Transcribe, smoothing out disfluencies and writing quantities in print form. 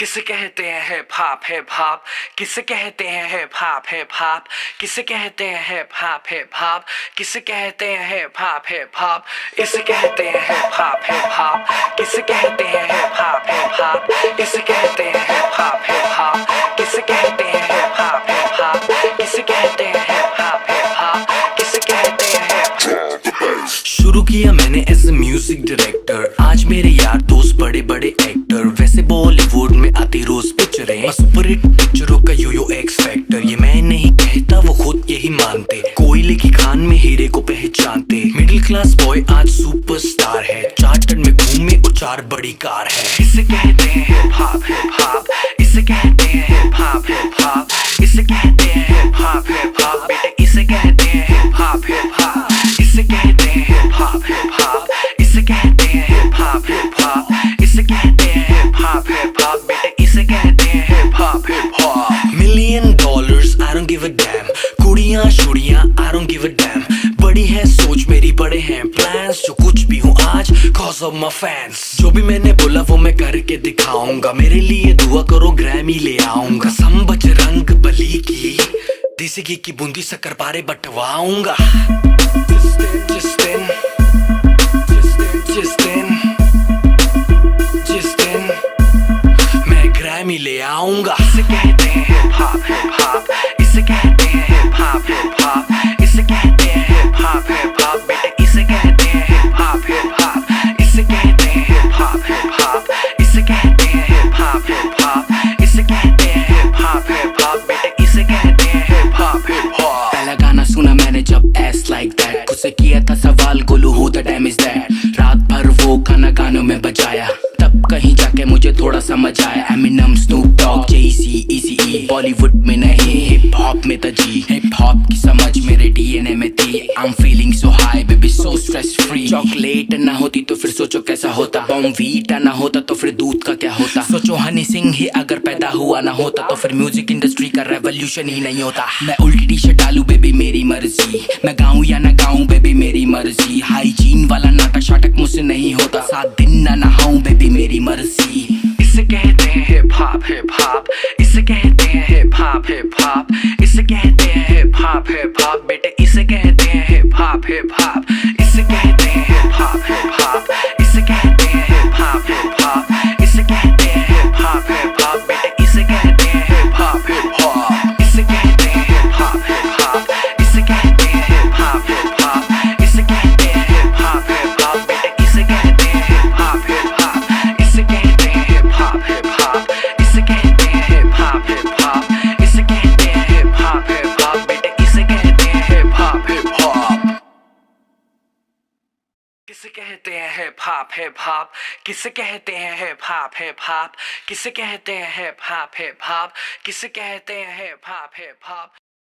किसे कहते हैं हिप हॉप हिप हॉप, किसे कहते हैं हिप हॉप हिप हॉप, किसे कहते हैं हिप हॉप हिप हॉप, किसे कहते हैं हिप हॉप हिप हॉप, इसे कहते हैं हिप हॉप हिप हॉप, किसे कहते हैं हिप हॉप हिप हॉप, इसे कहते हैं हिप हॉप हिप हॉप, किसे कहते हैं हिप हॉप हिप हॉप, किसे कहते हैं हिप हॉप हिप हॉप, किसे कहते हैं हिप। शुरू किया मैंने एज ए म्यूजिक डायरेक्टर, आज मेरे यार दोस्त बड़े बड़े एक्टर, वैसे बॉलीवुड में आती रोज पिक्चरें, सुपर हिट पिक्चरों का यो एक्स फैक्टर, ये मैं नहीं कहता वो खुद यही मानते, कोयले की खान में हीरे को पहचानते, मिडिल क्लास बॉय आज सुपरस्टार है, चार्टर्ड में घूमे और 4 बड़ी कार है, इसे कहते हैं हिप हॉप, इसे कहते हैं हिप हॉप, इसे कहते हैं हिप हॉप, बेटे इसे कहते हैं हिप हॉप, इसे कहते हैं हिप हॉप, इसे कहते हैं हिप हॉप, इसे कहते हैं हिप हॉप, बेटे इसे कहते हैं hip hop. $1 million I don't give a damn, कुड़ियां शुड़ियां I don't give a damn, बड़ी है सोच मेरी बड़े हैं प्लान्स, जो कुछ भी हूँ आज cause of my fans, जो भी मैंने बोला वो मैं करके दिखाऊंगा, मेरे लिए दुआ करो ग्रैमी ले आऊंगा, सम बजरंग बली की देसी घी की बूंदी शक्कर पारे बंटवाऊंगा, जिस दिन मैं ग्रैमी ले आऊंगा, इसे कहते हैं हिप हॉप, इसे कहते हैं हिप हॉप, इसे कहते हैं हिप हॉप, बेटे इसे कहते हैं हिप हॉप, इसे कहते हैं हिप हॉप, इसे कहते हैं हिप हॉप, इसे कहते हैं हिप हॉप, बेटे इसे कहते हैं हिप हॉप। पहला गाना सुना मैंने जब एस लाइक दैट, खुद से किया था सवाल Golu who the dam is that, रात भर वो गाना गानों में बजाया, तब कहीं जाके मुझे थोड़ा समझ आया, एमिनम स्नूप डॉग जेसी इजी, बॉलीवुड में नहीं हिप हॉप में था जी, हिप हॉप की समझ मेरे डीएनए में थी, I am feeling so high baby so stress free, chocolate ना होती तो फिर सोचो कैसा होता, बॉर्नवीटा ना होता तो फिर दूध का क्या होता, सोचो हनी सिंह ही अगर पैदा हुआ ना होता तो फिर म्यूजिक इंडस्ट्री का रेवोल्यूशन ही नहीं होता, मैं उल्टी टी शर्ट डालू बेबी मेरी मर्जी, मैं गाऊं या ना गाऊं बेबी मेरी मर्जी, हाइजीन वाला नाटक शाटक मुझसे नहीं होता, 7 दिन ना नहाऊं बेबी मेरी मर्जी, इसे कहते हैं हिप हॉप, इसे कहते हैं हिप हॉप, इसे कहते हैं हिप हॉप, बेटे इसे कहते हैं हिप हॉप, इसे कहते हैं हिप हॉप, इसे कहते हैं हिप हॉप, इसे कहते हैं हिप हॉप, बेटे इसे कहते हैं हिप हॉप, इसे कहते हैं हिप हॉप, इसे कहते हैं हिप हॉप, इसे कहते हैं हिप हॉप, बेटे इसे कहते हैं हिप हॉप, इसे कहते हैं हिप हॉप, इसे कहते हैं हिप हॉप, इसे कहते हैं हिप हॉप, बेटे इसे कहते हैं हिप हॉप। किसे कहते हैं हिप हॉप, किसे कहते हैं हिप हॉप, किसे कहते हैं हिप हॉप, किसे कहते हैं हिप हॉप।